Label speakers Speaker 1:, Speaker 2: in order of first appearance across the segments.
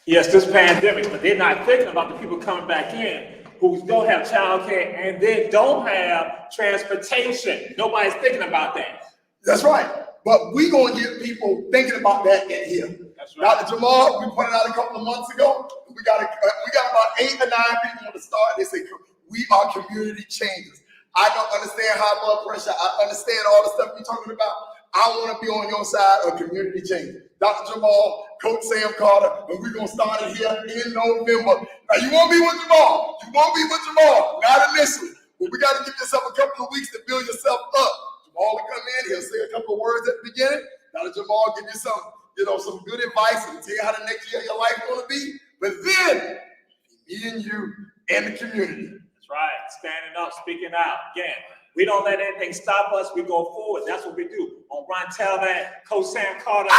Speaker 1: Yes, this pandemic, but they're not thinking about the people coming back in who don't have childcare and then don't have transportation. Nobody's thinking about that.
Speaker 2: That's right. But we're going to get people thinking about that in here.
Speaker 1: That's right.
Speaker 2: Dr. Jamal, we put it out a couple of months ago. We got about 8 or 9 people on the start. They say, we are community changers. I don't understand high blood pressure. I understand all the stuff you're talking about. I want to be on your side of community change. Dr. Jamal, Coach Sam Carter, and we're going to start it here in November. Now, you won't be with Jamal. You won't be with Jamal. Not initially. But we got to give yourself a couple of weeks to build yourself up. Jamal will come in, he'll say a couple of words at the beginning. Dr. Jamal give you some good advice and tell you how the next year of your life is going to be. But then, me and you and the community.
Speaker 1: That's right. Standing up, speaking out. Again, we don't let anything stop us. We go forward. That's what we do. On Untitled, Coach Sam Carter.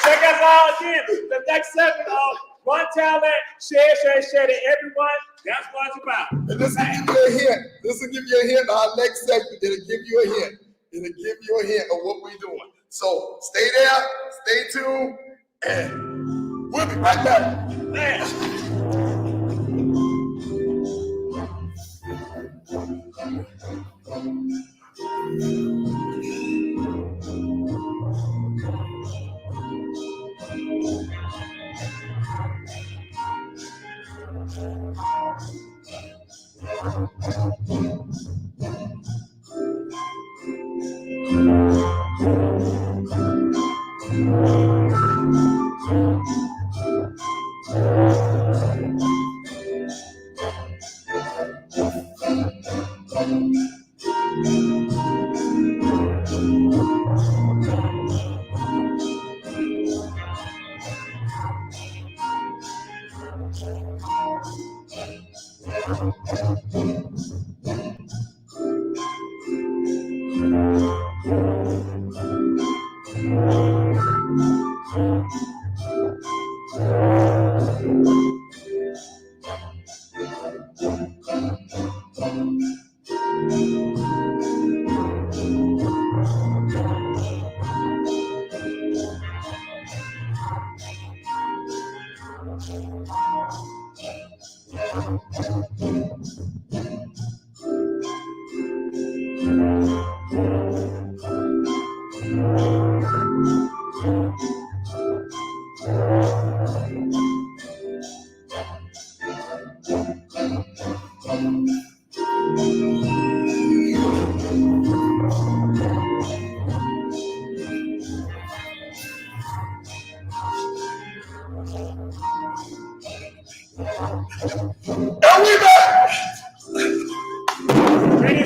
Speaker 1: Check us out again. The next segment of Untitled, share to everyone. That's what it's about.
Speaker 2: And this will give you a hint. This will give you a hint. Our next segment, it'll give you a hint. It'll give you a hint of what we're doing. So stay there, stay tuned, and we'll be right back.
Speaker 1: Man.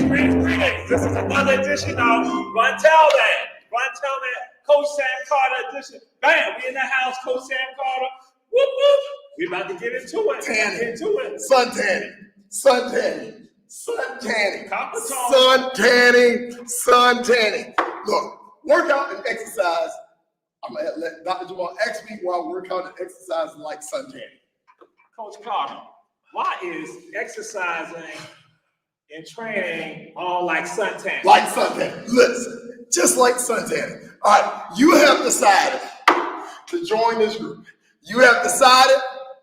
Speaker 1: Greetings. This is another edition of Untitled, Coach Sam Carter edition. Bam, we in the house, Coach Sam Carter. Whoop, whoop. We about to get into it.
Speaker 2: Sun tanning. Look, workout and exercise. I'm going to let Dr. Jamal ask me why workout and exercise is like sun tanning.
Speaker 1: Coach Carter, why is exercising and training all like sun tanning?
Speaker 2: Like sun tanning. Listen, just like sun tanning. All right, you have decided to join this group. You have decided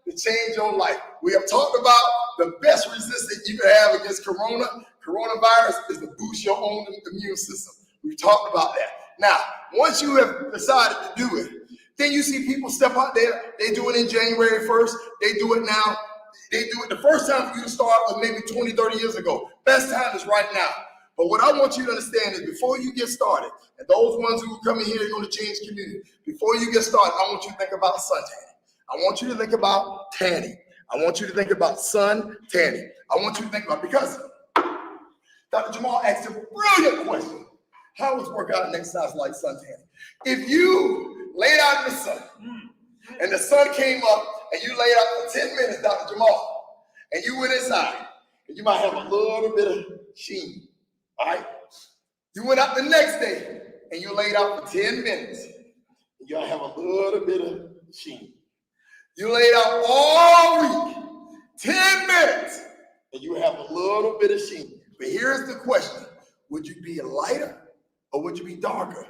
Speaker 2: to change your life. We have talked about the best resistance you can have against coronavirus is to boost your own immune system. We've talked about that. Now, once you have decided to do it, then you see people step out there. They do it in January 1st. They do it now. They do it the first time for you to start was maybe 20, 30 years ago. Best time is right now. But what I want you to understand is before you get started, and those ones who come in here are going to change community, before you get started, I want you to think about sun tanning. I want you to think about tanning. I want you to think about sun tanning. I want you to think about, because Dr. Jamal asked a brilliant question. How is workout and exercise like sun tanning? If you laid out in the sun and the sun came up and you laid out for 10 minutes, Dr. Jamal, and you went inside, and you might have a little bit of sheen, all right? You went out the next day and you laid out for 10 minutes, and you'll have a little bit of sheen. You laid out all week, 10 minutes, and you have a little bit of sheen. But here's the question. Would you be lighter or would you be darker?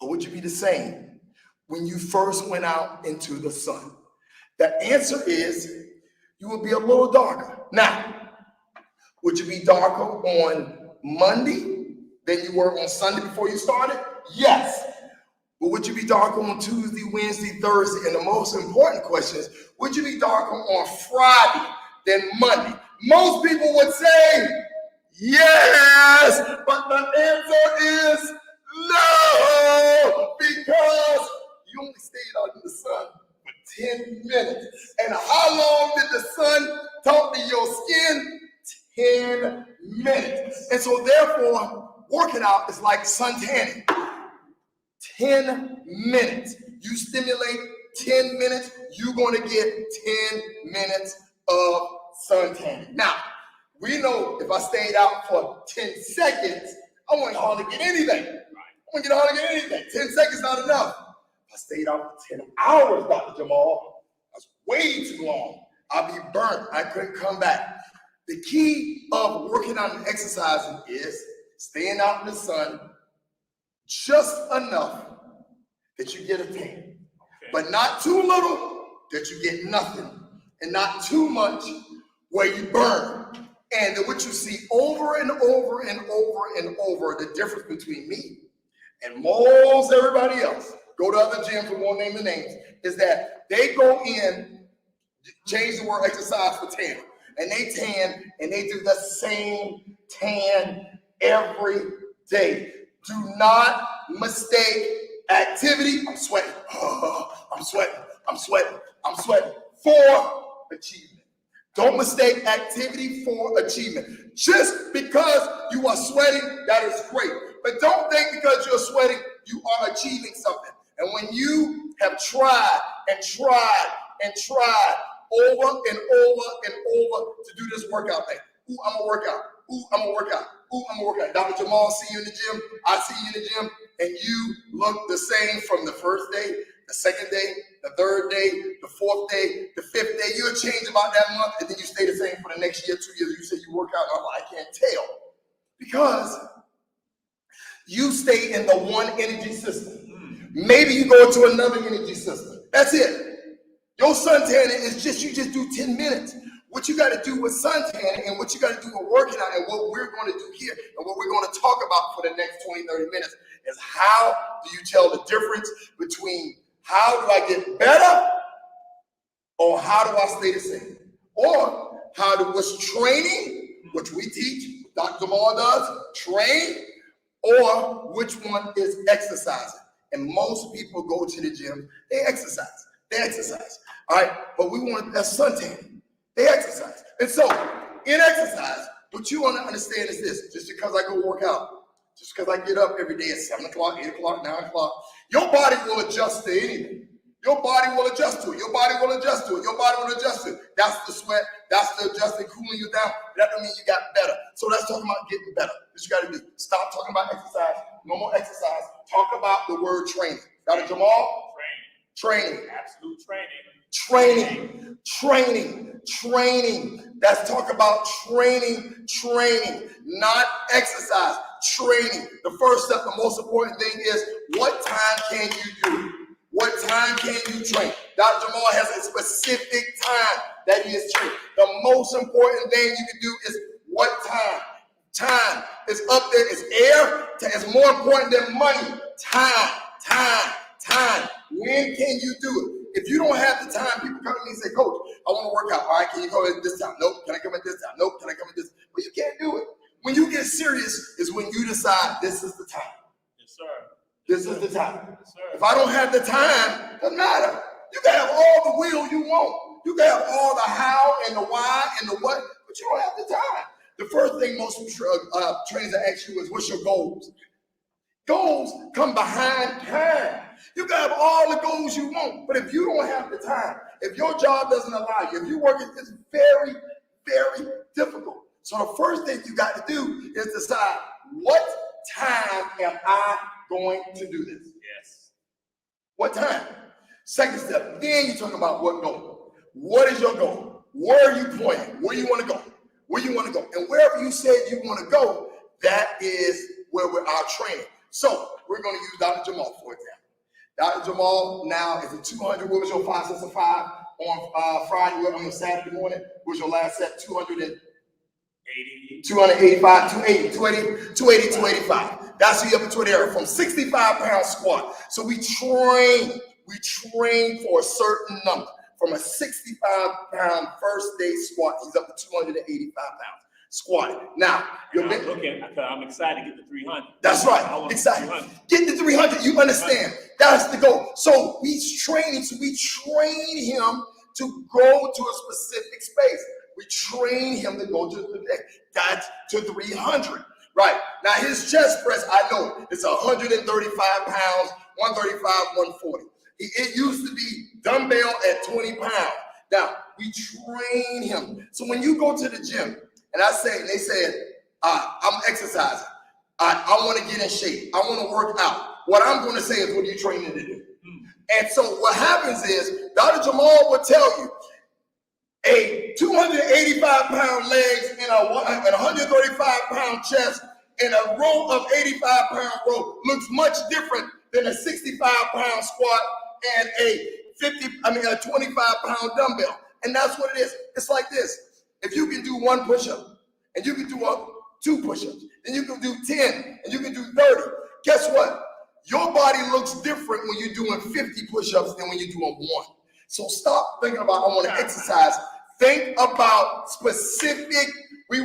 Speaker 2: Or would you be the same? when you first went out into the sun? The answer is you will be a little darker. Now, would you be darker on Monday than you were on Sunday before you started? Yes. But would you be darker on Tuesday, Wednesday, Thursday? And the most important question is, would you be darker on Friday than Monday? Most people would say yes, but the answer is no, because you only stayed out in the sun for 10 minutes. And how long did the sun talk to your skin? 10 minutes. And so therefore, working out is like sun tanning. 10 minutes. You stimulate 10 minutes, you're going to get 10 minutes of sun tanning. Now, we know if I stayed out for 10 seconds, I wouldn't hardly get anything. 10 seconds not enough. If I stayed out for 10 hours, Dr. Jamal, that's way too long. I'll be burnt. I couldn't come back. The key of working out and exercising is staying out in the sun just enough that you get a tan, but not too little that you get nothing, and not too much where you burn. And what you see over and over and over and over, the difference between me and most everybody else, go to other gyms, we won't name the names, is that they go in, change the word exercise for tan, and they tan and they do the same tan every day. Do not mistake activity. I'm sweating. I'm sweating for achievement. Don't mistake activity for achievement. Just because you are sweating, that is great. But don't think because you're sweating, you are achieving something. And when you have tried and tried and tried over and over and over to do this workout thing. Ooh, I'm gonna work out. Ooh, I'm gonna work out. Ooh, I'm gonna work out. Dr. Jamal, see you in the gym. I see you in the gym, and you look the same from the first day, the second day, the third day, the fourth day, the fifth day. You'll change about that month, and then you stay the same for the next year, 2 years. You say you work out. I can't tell because you stay in the one energy system. Maybe you go to another energy system. That's it. Your sun tanning is you just do 10 minutes. What you got to do with sun tanning and what you got to do with working out and what we're going to do here and what we're going to talk about for the next 20, 30 minutes is how do you tell the difference between how do I get better or how do I stay the same? Or what's training, which we teach, Dr. Jamal does, train, or which one is exercising. And most people go to the gym, they exercise. All right, but we want that sun tanning. They exercise. And so in exercise, what you want to understand is this: just because I go work out, just because I get up every day at 7 o'clock, 8 o'clock, 9 o'clock, your body will adjust to anything. Your body will adjust to it. Your body will adjust to it. Your body will adjust to it. That's the sweat. That's the adjusting, cooling you down. That doesn't mean you got better. So let's talk about getting better. What you got to do, stop talking about exercise. No more exercise. Talk about the word training. Dr. Jamal? Training.
Speaker 1: Absolute training.
Speaker 2: Training. Let's talk about training, not exercise. Training. The first step, the most important thing is what time can you do it? What time can you train? Dr. Jamal has a specific time that he is training. The most important thing you can do is what time. Time is up there. It's air. It's more important than money. Time. When can you do it? If you don't have the time, people come to me and say, Coach, I want to work out. All right, can you go at this time? Nope. Can I come at this time? Nope. Can I come at this? But you can't do it. When you get serious is when you decide this is the time.
Speaker 1: Yes, sir.
Speaker 2: This is the time.
Speaker 1: Yes, sir.
Speaker 2: If I don't have the time, doesn't matter. You can have all the will you want. You can have all the how and the why and the what, but you don't have the time. The first thing most trainers ask you is, what's your goals? Goals come behind time. You can have all the goals you want, but if you don't have the time, if your job doesn't allow you, if you're working, it's very, very difficult. So the first thing you got to do is decide, what time am I going to do this?
Speaker 1: Yes.
Speaker 2: What time? Second step, then you talk about what goal. What is your goal? Where are you pointing? Where you want to go? And wherever you said you want to go, that is where we're our training. So we're going to use Dr. Jamal, for example. Dr. Jamal, now is it 200? What was your 5 sets of 5 on Friday? On Saturday morning? What was your last set? 200. 285, 285. That's the upper 20 area from 65-pound squat. So we train for a certain number. From a 65-pound first day squat, he's up to 285 pounds squatting. Now,
Speaker 1: I'm excited to get the 300.
Speaker 2: That's right. Excited. Get the 300. You understand? That's the goal. So he's training. So we train him to go to a specific space. We train him to go to that's to 300. Right. Now his chest press, I know it's 135 pounds, 135, 140. It used to be dumbbell at 20 pounds. Now we train him. So when you go to the gym and they said, I'm exercising. I want to get in shape. I want to work out. What I'm going to say is, what are you training to do? And so what happens is, Dr. Jamal will tell you, a 285-pound legs and a 135-pound chest and a row of 85-pound row looks much different than a 65-pound squat and a 25-pound dumbbell. And that's what it is. It's like this. If you can do 1 push-up and you can do 2 push-ups, then you can do 10 and you can do 30. Guess what? Your body looks different when you're doing 50 push-ups than when you're doing 1. So stop thinking about, I want to exercise. Think about specific, I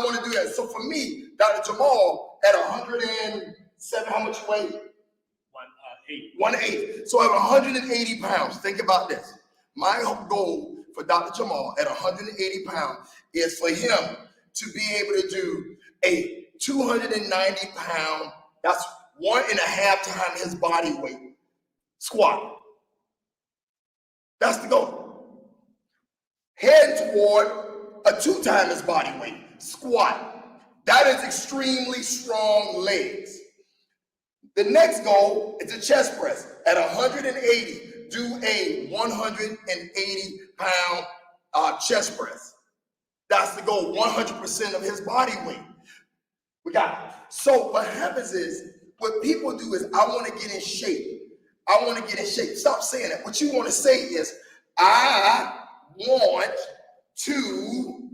Speaker 2: want to do that. So for me, Dr. Jamal, at 107, how much weight? 180. So at 180 pounds, think about this. My goal for Dr. Jamal at 180 pounds is for him to be able to do a 290 pound, that's 1.5 times his body weight squat. That's the goal. Head toward a 2 times his body weight squat. That is extremely strong legs. The next goal is a chest press. At 180, do a 180 pound chest press. That's the goal, 100% of his body weight. We got it. So what happens is, what people do is, I want to get in shape. I want to get in shape. Stop saying that. What you want to say is, I want to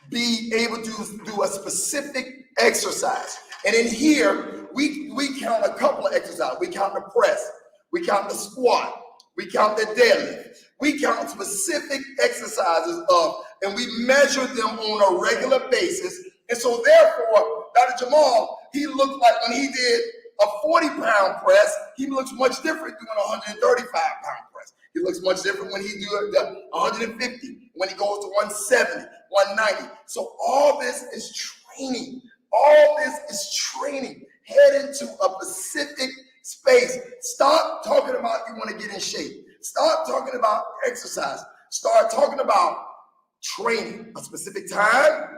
Speaker 2: be able to do a specific exercise. And in here, we count a couple of exercises. We count the press. We count the squat. We count the deadlift. We count specific exercises and we measure them on a regular basis. And so therefore, Dr. Jamal, he looked like when he did a 40-pound press, he looks much different doing a 135-pound press. He looks much different when he do the 150, when he goes to 170, 190. So all this is training. All this is training. Head into a specific space. Stop talking about you want to get in shape. Stop talking about exercise. Start talking about training, a specific time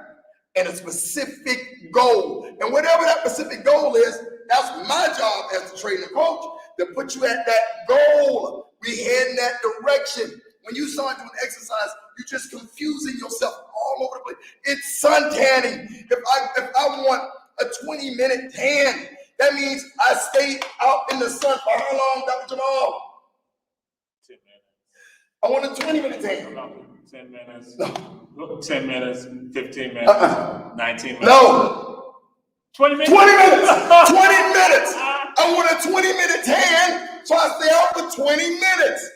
Speaker 2: and a specific goal. And whatever that specific goal is, that's my job as the training coach, to put you at that goal. We head in that direction. When you start doing exercise, you're just confusing yourself all over the place. It's sun tanning. If I want a 20-minute tan, that means I stay out in the sun for how long, Dr. Jamal?
Speaker 1: 10 minutes.
Speaker 2: I want a 20-minute tan.
Speaker 1: 10 minutes. No. 10 minutes, 15 minutes, 19 minutes.
Speaker 2: No.
Speaker 1: 20 minutes?
Speaker 2: 20 minutes. 20 minutes. I want a 20-minute tan, so I stay out for 20 minutes.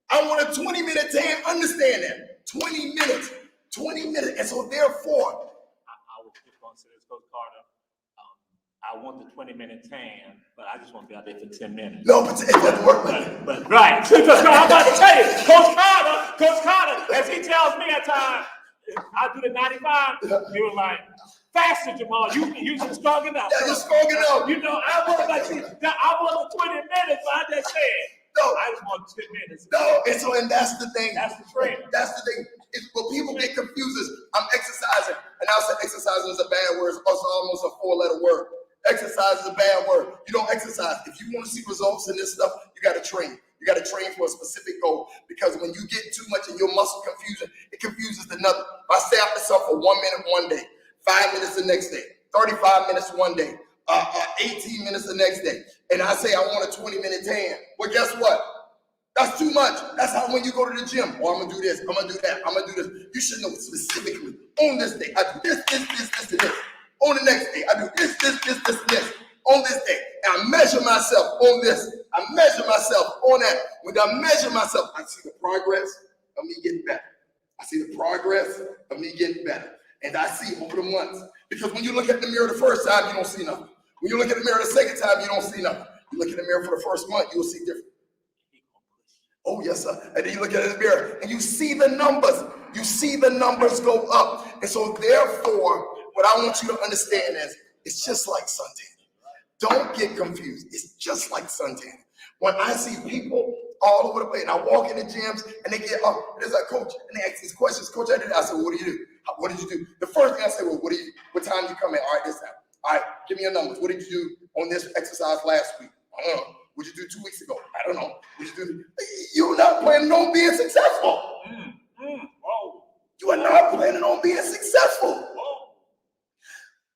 Speaker 2: I want a 20-minute tan. Understand that. 20 minutes. 20 minutes. And so therefore,
Speaker 1: I was just going to say this, Coach Carter. I want the 20-minute tan, but I just want to be out there for 10 minutes.
Speaker 2: No, but it doesn't work like that.
Speaker 1: But right. Because I'm about to tell you, Coach Carter, as he tells me at times, I do the 95. He was like, faster, Jamal. You're strong enough.
Speaker 2: Yeah, you're strong enough.
Speaker 1: You know, I want the 20 minutes, but I just said,
Speaker 2: no,
Speaker 1: I just want 10 minutes.
Speaker 2: No, and that's the thing.
Speaker 1: That's the training.
Speaker 2: That's the thing. What people get confused is, I'm exercising, and I'll say exercising is a bad word. It's also almost a 4-letter word. Exercise is a bad word. You don't exercise. If you want to see results in this stuff, you got to train. You got to train for a specific goal, because when you get too much in your muscle confusion, it confuses another. If I stay out myself for 1 minute one day, 5 minutes the next day, 35 minutes one day, 18 minutes the next day. And I say I want a 20-minute tan. Well, guess what? That's too much. That's how when you go to the gym. Oh, I'm going to do this. I'm going to do that. I'm going to do this. You should know specifically on this day, I do this, and this. On the next day, I do this, and this. On this day, and I measure myself on this. I measure myself on that. When I measure myself, I see the progress of me getting better. I see the progress of me getting better. And I see over the months. Because when you look at the mirror the first time, you don't see nothing. When you look at the mirror the second time, you don't see nothing. You look in the mirror for the first month, you'll see different. Oh, yes, sir. And then you look at the mirror and you see the numbers. You see the numbers go up. And so therefore, what I want you to understand is it's just like suntan. Don't get confused. It's just like suntan. When I see people all over the place, and I walk in the gyms, and they get up, there's a coach, and they ask these questions. Coach, I did. I said, well, what do you do? What did you do? The first thing I say, well, what time you come in? All right, this time. All right, give me your numbers. What did you do on this exercise last week? I don't know. What did you do 2 weeks ago? I don't know. What did you do? You're not planning on being successful.
Speaker 1: Whoa.
Speaker 2: You are not planning on being successful.
Speaker 1: Whoa.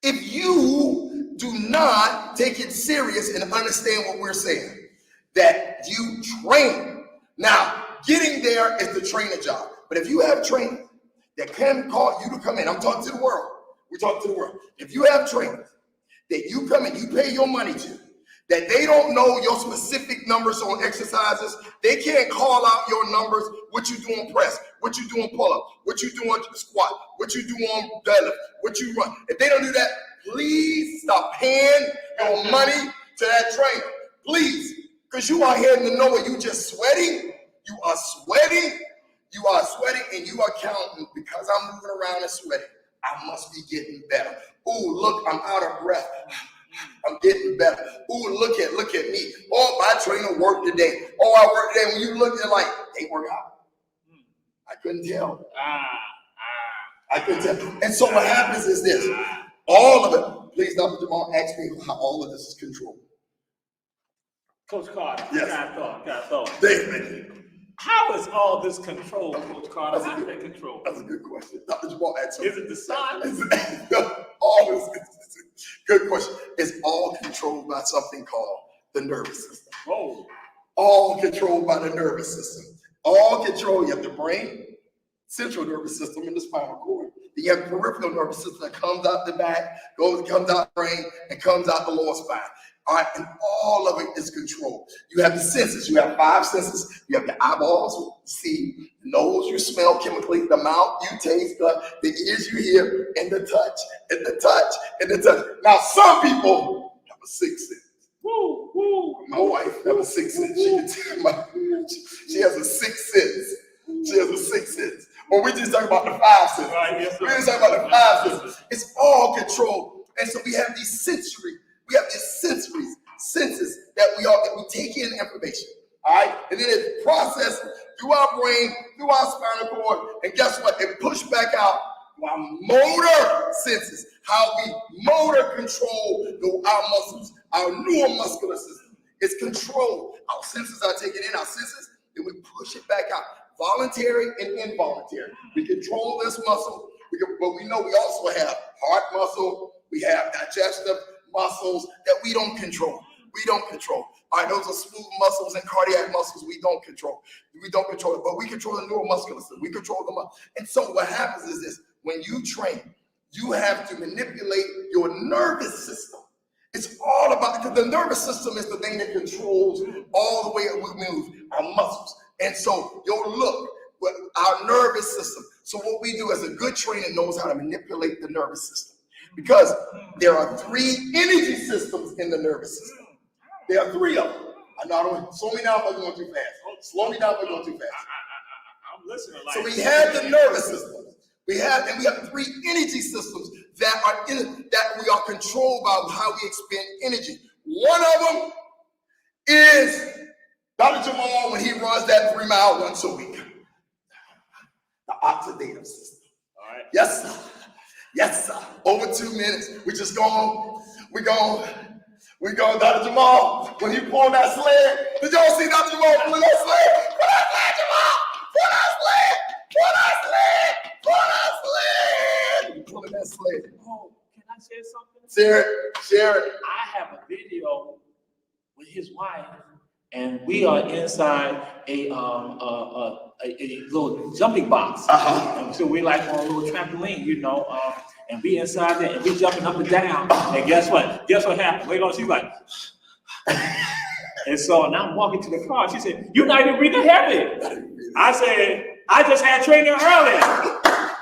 Speaker 2: If you do not take it serious and understand what we're saying, that you train. Now, getting there is the trainer job. But if you have trainers that can call you to come in, I'm talking to the world. We're talking to the world. If you have trainers that you come in, you pay your money to, that they don't know your specific numbers on exercises, they can't call out your numbers, what you do on press, what you do on pull-up, what you do on squat, what you do on deadlift, what you run. If they don't do that, please stop paying your money to that trainer. Please. Because you are here in the nowhere, you just sweating, you are sweating, and you are counting, because I'm moving around and sweating, I must be getting better. Oh, look, I'm out of breath. I'm getting better. Oh, look at me. Oh, my trainer worked today. Oh, I worked today. When you look, you're like, they work out. I couldn't tell. I couldn't tell. And so what happens is this. All of it, please, Dr. Jamal, ask me how all of this is controlled.
Speaker 1: Coach Carter,
Speaker 2: yes.
Speaker 1: got a thought.
Speaker 2: David.
Speaker 1: How is all this controlled, Coach Carter? How is it controlled?
Speaker 2: That's a good question. Dr. Jamal, answer.
Speaker 1: Is it the sun?
Speaker 2: All this good question. It's all controlled by something called the nervous system.
Speaker 1: Whoa.
Speaker 2: All controlled by the nervous system. All controlled. You have the brain, central nervous system, and the spinal cord. Then you have the peripheral nervous system that comes out the back, comes out the brain, and comes out the lower spine. All right, and all of it is controlled. You have the senses. You have 5 senses. You have the eyeballs, you see, the nose, you smell chemically, the mouth, you taste, the ears, you hear, and the touch, and the touch, and the touch. Now, some people have a 6th sense.
Speaker 1: Woo, woo.
Speaker 2: My wife has a 6th sense. She has a 6th sense. She has a 6th sense. Or we just talking about the 5 senses.
Speaker 1: Right, yes,
Speaker 2: we just talking about the 5 senses. It's all controlled. And so we have these sensory. We have these senses that we take in information, all right? And then it's processed through our brain, through our spinal cord, and guess what? It pushed back out to our motor senses, how we motor control our muscles, our neuromuscular system. It's controlled. Our senses are taken in, our senses, and we push it back out. Voluntary and involuntary. We control this muscle, but we know we also have heart muscle, we have digestive muscles that we don't control. All right, those are smooth muscles and cardiac muscles we don't control. It, but we control the neuromuscular system. We control the muscle. And so what happens is this: when you train, you have to manipulate your nervous system. It's all about, because the nervous system is the thing that controls all the way we move our muscles. And so your look, our nervous system. So what we do as a good trainer knows how to manipulate the nervous system. Because there are 3 energy systems in the nervous system. There are 3 of them. I know, slow me down if I'm going too fast. Slow me down if I'm going too fast.
Speaker 1: I'm listening.
Speaker 2: So we have the nervous system. We have 3 energy systems that we are controlled by how we expend energy. One of them is Dr. Jamal when he runs that 3-mile once a week. The oxidative system. All right. Yes, sir. Yes, sir. Over 2 minutes. We're going, Dr. Jamal, when he pulled that sled. Did y'all see Dr. Jamal pulling that sled? Pull that sled, Jamal! Pull that sled! Pulling that sled!
Speaker 1: Oh, can I share something?
Speaker 2: Share it.
Speaker 1: I video with his wife, and we are inside a little jumping box. And so we like on a little trampoline, you know, and we inside there, and we jumping up and down. And guess what? Guess what happened? Later on, she's like, and so now I'm walking to the car. She said, "You're not even breathing heavy." I said, "I just had training earlier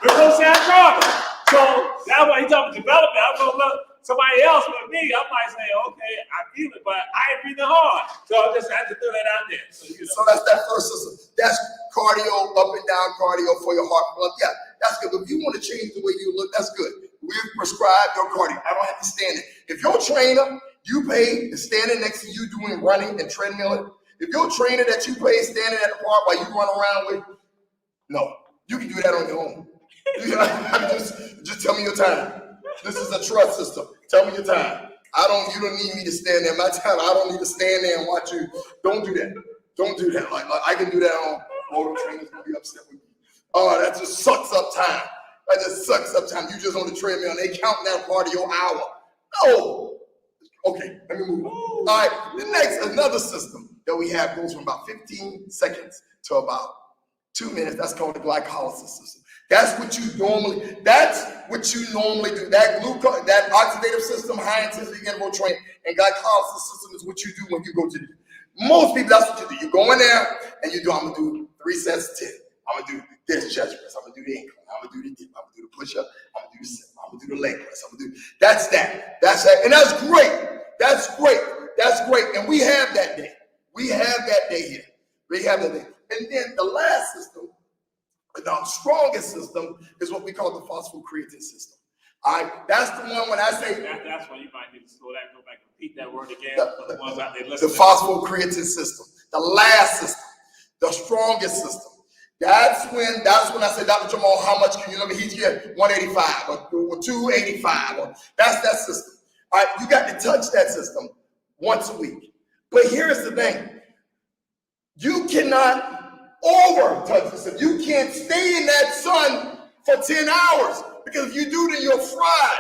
Speaker 1: with Coach Sam Carter." So that's why he's talking development. I'm gonna look somebody else with me. I might say, "Okay, I feel it, but I ain't breathing hard." So I just had to throw that out there. So, you know.
Speaker 2: So that's that first system. That's cardio, up and down cardio for your heart. Well, yeah, that's good. If you want to change the way you look, that's good. We've prescribed your cardio. I don't have to stand it. If your trainer you pay is standing next to you doing running and treadmilling, if your trainer that you pay is standing at the park while you run around with, no, you can do that on your own. Just tell me your time. This is a trust system. Tell me your time. You don't need me to stand there. My time, I don't need to stand there and watch you. Don't do that. Don't do that. Like I can do that on motor trainers gonna be upset with me. Oh, that just sucks up time. That just sucks up time. You just on the treadmill and they count that part of your hour. No. Okay, let me move on. All right, another system that we have goes from about 15 seconds to about 2 minutes. That's called the glycolysis system. That's what you normally do. That oxidative system, high intensity interval training, and glycolysis system is what you do when you go to the gym. Most people, that's what you do. You go in there and you do, I'm gonna do 3 sets of 10. I'm gonna do this chest press, I'm gonna do the incline, I'm gonna do the dip, I'm gonna do the push-up, I'm gonna do the sit, I'm gonna do the leg press, I'm gonna do that's that. And that's great. That's great. That's great. And we have that day. We have that day here. We have that day. And then the last system, the strongest system, is what we call the phosphocreatine system. All right, that's the one when I say
Speaker 1: that's why you might need to slow that, go back and repeat that word again for the ones out there listening.
Speaker 2: The phosphocreatine system, the last system, the strongest system. That's when I say, Dr. Jamal, how much can you let me? He's here 185 or 285. That's that system. All right, you got to touch that system once a week. But here's the thing. You cannot over touch the system. You can't stay in that sun for 10 hours because if you do, then you're fried.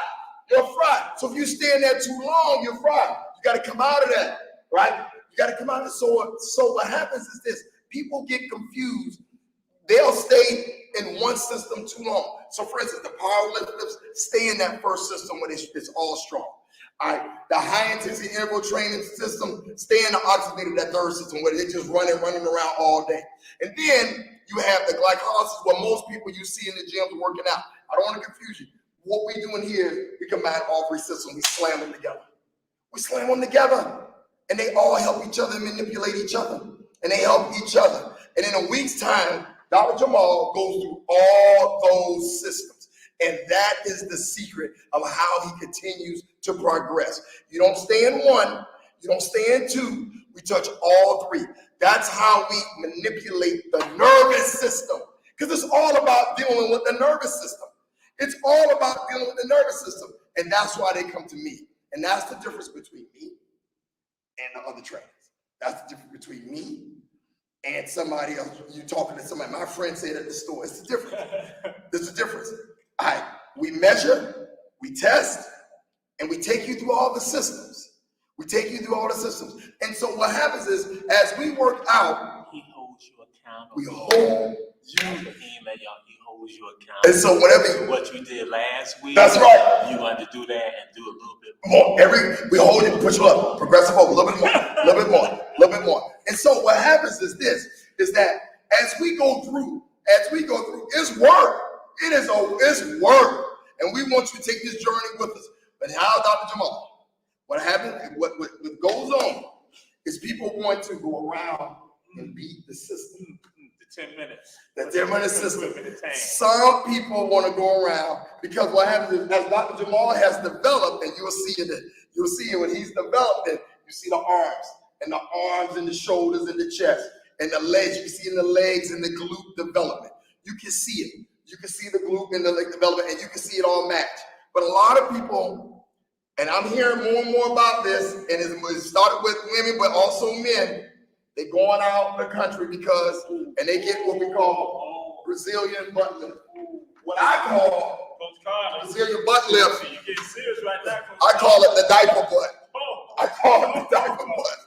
Speaker 2: You're fried. So if you stay in there too long, you're fried. You got to come out of that, right? You got to come out of it. So what happens is this. People get confused. They'll stay in one system too long. So for instance, the powerlifters stay in that first system when it's all strong. All right, the high intensity interval training system, stay in the oxidative, that third system where they're just running around all day. And then you have the glycolysis where most people you see in the gyms working out. I don't want to confuse you. What we're doing here is we combine all 3 systems, we slam them together. We slam them together and they all help each other, manipulate each other, and they help each other. And in a week's time, Dr. Jamal goes through all those systems. And that is the secret of how he continues to progress. You don't stay in one, you don't stay in 2, we touch all 3. That's how we manipulate the nervous system. Because it's all about dealing with the nervous system. It's all about dealing with the nervous system. And that's why they come to me. And that's the difference between me and the other trainers. That's the difference between me and somebody else. You talking to somebody, my friend said at the store, it's the difference. There's a difference. All right, we measure, we test, and we take you through all the systems. We take you through all the systems. And so what happens is, as we work out,
Speaker 1: he holds you accountable.
Speaker 2: We hold you.
Speaker 1: He holds you accountable.
Speaker 2: And so whatever
Speaker 1: what you did last week,
Speaker 2: that's right.
Speaker 1: You want to do that and do a little bit more.
Speaker 2: We hold it, push you up, progressive over, a little bit more, a little bit more, a little bit more. And so what happens is this, is that as we go through, it's work. It's work. And we want you to take this journey with us. But how, Dr. Jamal, what happens, what goes on is people want to go around and beat the system.
Speaker 1: The 10 minutes.
Speaker 2: The 10-minute system. Some people want to go around because what happens is, as Dr. Jamal has developed, and you'll see it when he's developed it, you see the arms and the shoulders and the chest and the legs. You see in the legs and the glute development. You can see it. You can see the glute and the leg development, and you can see it all match. But a lot of people, and I'm hearing more and more about this, and it started with women, but also men, they're going out in the country because, and they get what we call Brazilian butt lift. What I call Brazilian butt lift,
Speaker 1: you getting serious right now,
Speaker 2: I call it the diaper butt. I call it the diaper butt.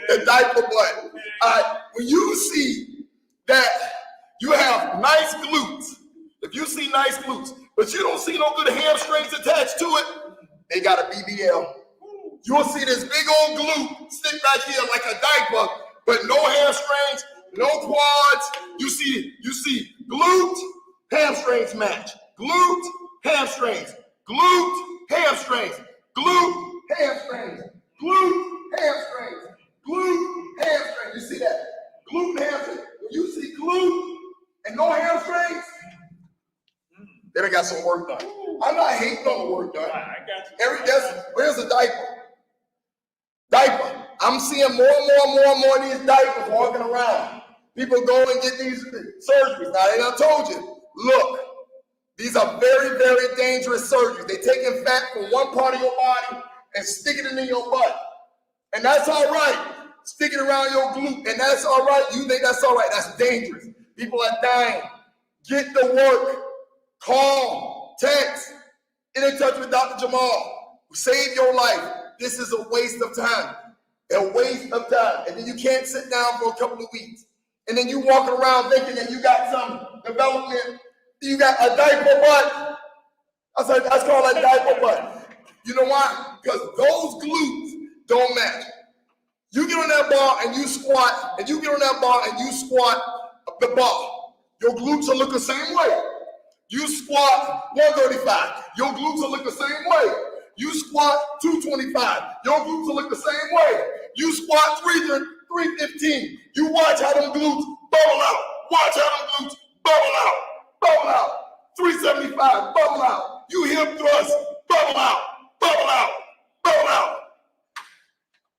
Speaker 2: The diaper butt. When you see that you have nice glutes, if you see nice glutes, but you don't see no good hamstrings attached to it, they got a BBL. You'll see this big old glute stick back here like a diaper, but no hamstrings, no quads. You see glute, hamstrings match. Glute, hamstrings. Glute, hamstrings. Glute, hamstrings. Glute, hamstrings. Glute, hamstrings. You see that? Glute, hamstrings. When you see glute and no hamstrings, they done got some work done. I'm not hating on the work done.
Speaker 1: I got you.
Speaker 2: Where's the diaper? Diaper. I'm seeing more and more of these diapers walking around. People go and get these surgeries. Now, they done told you, look, these are very, very dangerous surgeries. They taking fat from one part of your body and sticking it in your butt. And that's all right. Stick it around your glute, and that's all right. You think that's all right. That's dangerous. People are dying. Get the work. Call, text, get in touch with Dr. Jamal. Save your life. This is a waste of time. A waste of time. And then you can't sit down for a couple of weeks. And then you walking around thinking that you got some development. You got a diaper butt. That's called a diaper butt. You know why? Because those glutes don't match. You get on that bar and you squat, and you get on that bar and you squat the bar. Your glutes will look the same way. You squat 135. Your glutes will look the same way. You squat 225. Your glutes will look the same way. You squat 315. You watch how them glutes bubble out. Watch how them glutes bubble out. Bubble out. 375. Bubble out. You hip thrust. Bubble out. Bubble out. Bubble out.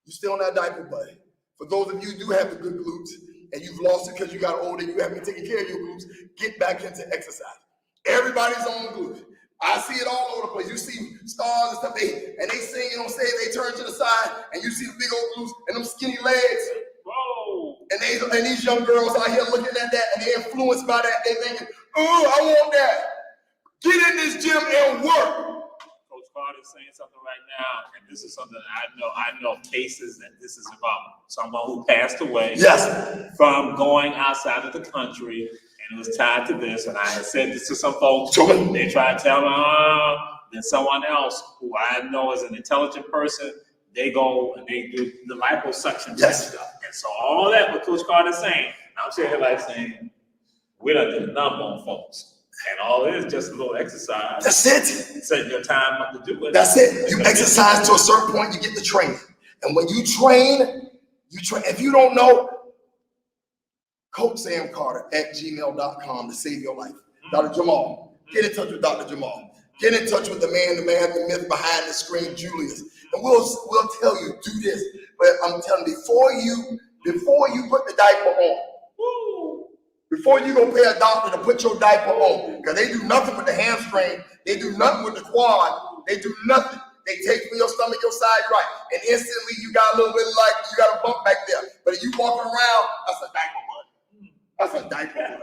Speaker 2: You still on that diaper, buddy. For those of you who do have the good glutes and you've lost it because you got older, you haven't taken care of your glutes, get back into exercise. Everybody's on the glutes. I see it all over the place. You see stars and stuff, they sing on stage, they turn to the side, and you see the big old glutes and them skinny legs.
Speaker 1: Whoa.
Speaker 2: And these young girls out here looking at that, and they're influenced by that. They thinking, oh, I want that. Get in this gym and work.
Speaker 1: Coach Carter is saying something right now, and this is something I know cases that this is about. Someone who passed away from going outside of the country, and it was tied to this. And I had said this to some folks. They tried to tell me, then someone else who I know is an intelligent person, they go and they do the liposuction stuff. And so all that what Coach Carter is saying, I'm sitting here like saying, we done did a number on folks. And all it is just a little exercise.
Speaker 2: That's it.
Speaker 1: Setting your time up to do it.
Speaker 2: That's it. You exercise to a certain point, you get the training. And when you train. If you don't know, Coach Sam Carter at gmail.com to save your life. Dr. Jamal, get in touch with Dr. Jamal. Get in touch with the man, the myth behind the screen, Julius. And we'll tell you, do this. But I'm telling you, before you put the diaper on, before you go pay a doctor to put your diaper on, because they do nothing with the hamstring, they do nothing with the quad, they do nothing. They take from your stomach, your side right, and instantly you got a little bit you got a bump back there. But if you walking around, that's a diaper butt. That's a diaper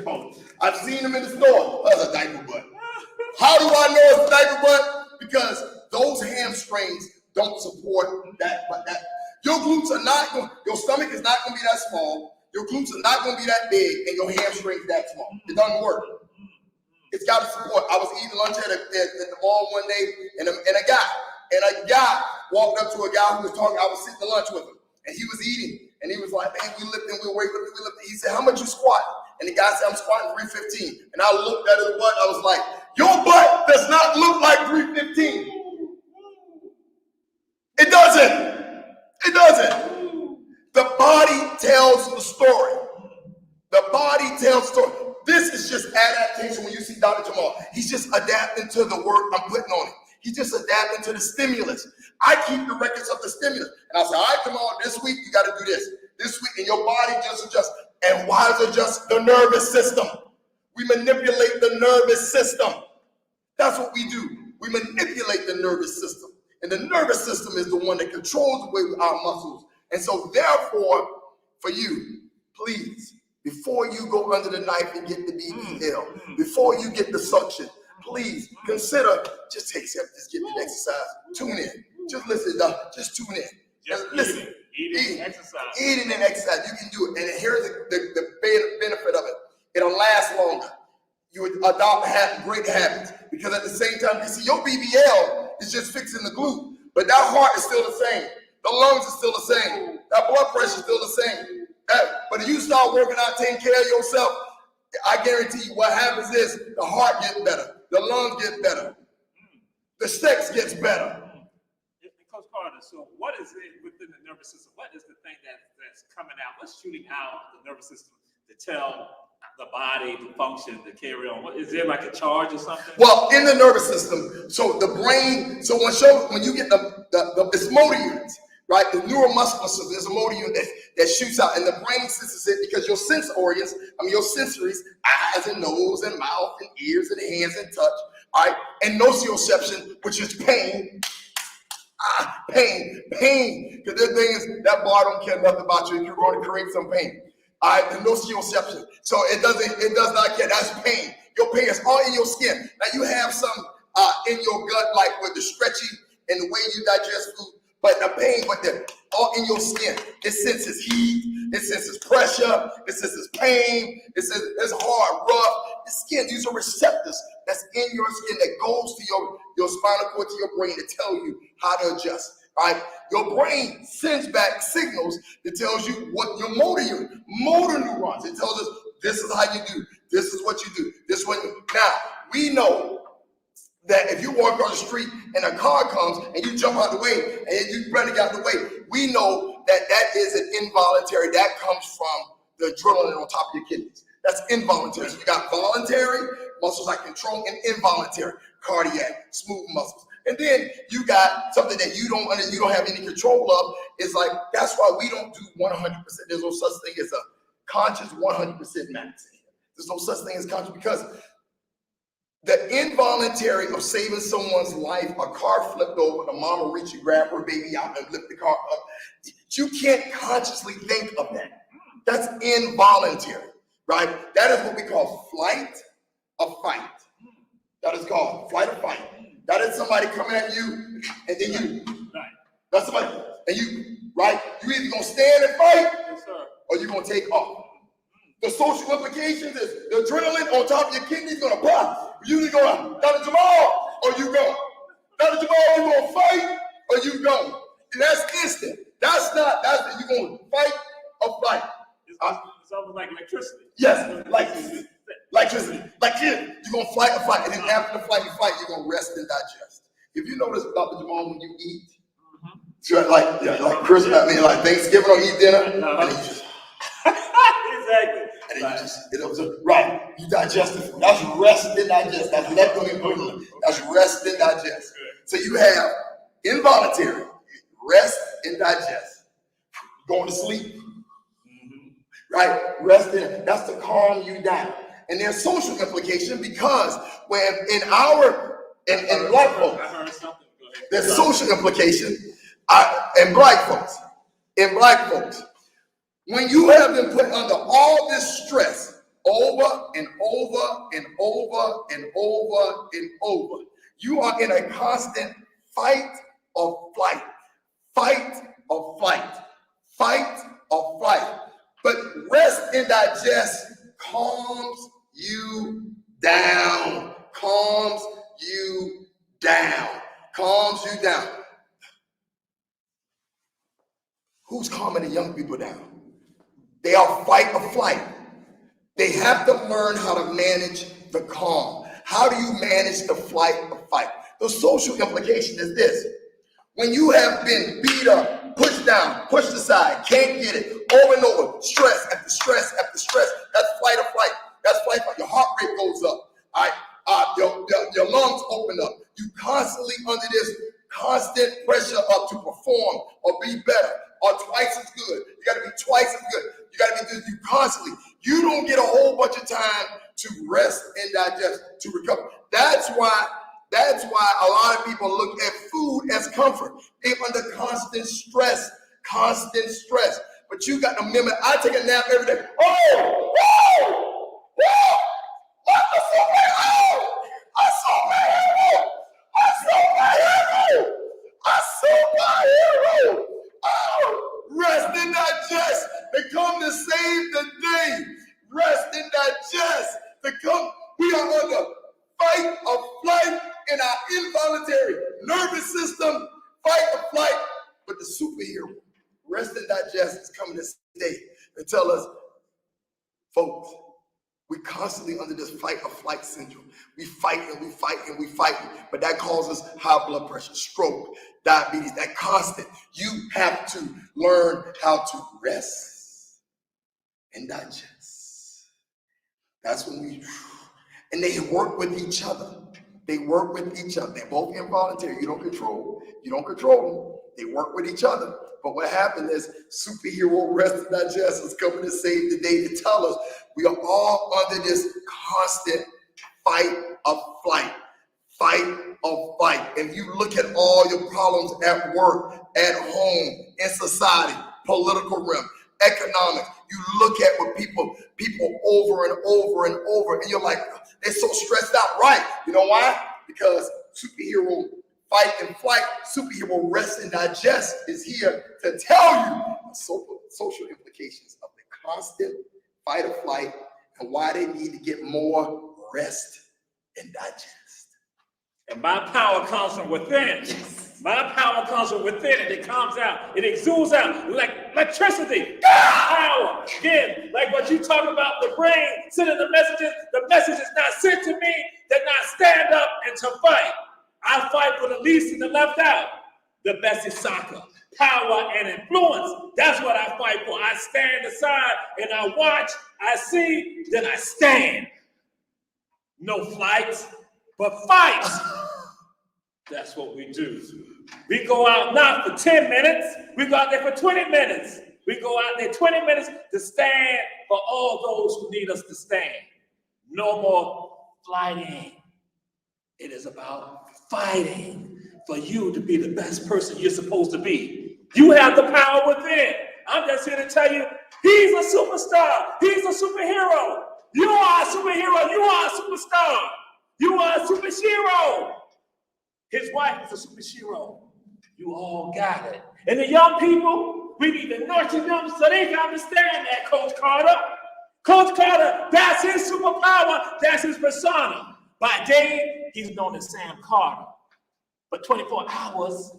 Speaker 2: butt. I've seen them in the store. That's a diaper butt. How do I know it's a diaper butt? Because those hamstrings don't support that. But your glutes are not going. Your stomach is not going to be that small. Your glutes are not going to be that big, and your hamstrings that small. It doesn't work. It's got to support. I was eating lunch at the mall one day, and a guy walked up to a guy who was talking. I was sitting to lunch with him, and he was eating, and he was like, "Man, we lifting, we weightlifting, we lifting." He said, "How much you squat?" And the guy said, "I'm squatting 315." And I looked at his butt. I was like, "Your butt does not look like 315. It doesn't. It doesn't." The body tells the story. The body tells the story. This is just adaptation when you see Dr. Jamal. He's just adapting to the work I'm putting on him. He's just adapting to the stimulus. I keep the records of the stimulus. And I say, all right, Jamal, this week you got to do this. This week, and your body just adjusts. And why does it adjust? The nervous system. We manipulate the nervous system. That's what we do. We manipulate the nervous system. And the nervous system is the one that controls the way our muscles. And so therefore, for you, please, before you go under the knife and get the BBL, before you get the suction, please consider, just take steps, just get the exercise, tune in. Just listen, just tune in.
Speaker 1: Just
Speaker 2: listen.
Speaker 1: Eating, exercise.
Speaker 2: Eating and exercise, you can do it. And here's the benefit of it. It'll last longer. You would adopt great habits. Because at the same time, you see, your BBL is just fixing the glute. But that heart is still the same. The lungs are still the same. That blood pressure is still the same. But if you start working out, taking care of yourself, I guarantee you what happens is the heart gets better. The lungs get better. The sex gets better.
Speaker 1: Coach Carter, so what is it within the nervous system? What is the thing that's coming out? What's shooting out the nervous system to tell the body to function, to carry on? Is there like a charge or something?
Speaker 2: Well, in the nervous system, so the brain, so when you get it's motor units, right? The neuromuscular system, there's a motor unit that shoots out, and the brain senses it because your sense organs, your sensories, eyes and nose and mouth and ears and hands and touch, all right? And nociception, which is pain. Pain. Because the thing is, that bar don't care nothing about you if you're going to create some pain. All right, the nociception. So it does not care. That's pain. Your pain is all in your skin. Now you have some in your gut, like with the stretching and the way you digest food, but the pain, but they're all in your skin. It senses heat, it senses pressure, it senses pain, it says it's hard, rough. The skin, these are receptors that's in your skin that goes to your spinal cord, to your brain to tell you how to adjust. Right? Your brain sends back signals that tells you what your motor neurons. It tells us this is how you do, this is what you do, this one. Now we know that if you walk on the street and a car comes and you jump out the way and you run it out the way, we know that is an involuntary. That comes from the adrenaline on top of your kidneys. That's involuntary. So you got voluntary muscles like control and involuntary, cardiac, smooth muscles. And then you got something that you don't have any control of. It's like, that's why we don't do 100%. There's no such thing as a conscious 100% max. There's no such thing as conscious, because the involuntary of saving someone's life, a car flipped over, the mama reached and grabbed her baby out and lift the car up. You can't consciously think of that. That's involuntary, right? That is what we call flight or fight. That is called flight or fight. That is somebody coming at you, and then you, that's somebody, and you, right? You either gonna stand and fight, yes, sir, or you're gonna take off. The social implications is the adrenaline on top of your kidneys gonna pop. You either gonna, Dr. Jamal, or you go. Dr. Jamal, you gonna fight, or you go. And that's instant. That's you gonna fight or fight.
Speaker 1: It's almost like electricity.
Speaker 2: Yes, like electricity. Like here, you're gonna fight or fight, and then after the fight, you're gonna rest and digest. If you notice, Dr. Jamal, when you eat, so like Christmas, like Thanksgiving or eat dinner, and then you just
Speaker 1: exactly.
Speaker 2: And then you digest it. That's rest and digest. That's equivalent. That's rest and digest. So you have involuntary, rest and digest. Going to sleep, right? Rest and that's to calm you down. And there's social implication, because when in black folks, there's social implication in black folks. In black folks, when you have been put under all this stress over and over and over and over and over, you are in a constant fight or flight, fight or flight, fight or flight. But rest and digest calms you down, calms you down, calms you down. Who's calming the young people down? They are fight or flight. They have to learn how to manage the calm. How do you manage the flight or fight? The social implication is this. When you have been beat up, pushed down, pushed aside, can't get it, over and over, stress after stress after stress, that's flight or flight. That's flight or flight. Your heart rate goes up. All right? Your lungs open up. You constantly under this constant pressure up to perform or be better or twice as good. You got to be twice as good. You got to be good. You constantly. You don't get a whole bunch of time to rest and digest, to recover. That's why a lot of people look at food as comfort. They're under constant stress. But you got to remember, I take a nap every day. Oh, whoa, whoa, I saw my hero. I saw my hero. and digest to come to save the day. Rest and digest to come. We are under fight or flight in our involuntary nervous system, fight or flight. But the superhero, rest and digest, is coming to stay and tell us, folks, we constantly under this fight or flight syndrome. We fight and we fight and we fight, but that causes high blood pressure, stroke, diabetes, that constant. You have to learn how to rest and digest. That's when we, and they work with each other. They work with each other. They're both involuntary. You don't control them. They work with each other. But what happened is superhero rest and digest is coming to save the day to tell us we are all under this constant fight or flight. Fight or fight. If you look at all your problems at work, at home, in society, political realm, economics, you look at what people over and over and over, and you're like, they're so stressed out, right? You know why? Because superhero fight and flight, superhero rest and digest is here to tell you the social implications of the constant fight or flight and why they need to get more rest and digest.
Speaker 1: And my power comes from within.
Speaker 2: Yes.
Speaker 1: My power comes from within, and it comes out. It exudes out like electricity. Power. Again, like what you talk about, the brain sending the messages. The message is not sent to me. They're not stand up and to fight. I fight for the least and the left out. The best is soccer. Power and influence. That's what I fight for. I stand aside and I watch. I see, then I stand. No flights, but fights. That's what we do. We go out not for 10 minutes. We go out there for 20 minutes. We go out there 20 minutes to stand for all those who need us to stand. No more fighting. It is about fighting for you to be the best person you're supposed to be. You have the power within. I'm just here to tell you, he's a superstar. He's a superhero. You are a superhero. You are a superstar. You are a superhero. His wife is a superhero. You all got it. And the young people, we need to nurture them so they can understand that, Coach Carter. Coach Carter, that's his superpower. That's his persona. By day, he's known as Sam Carter. But 24 hours,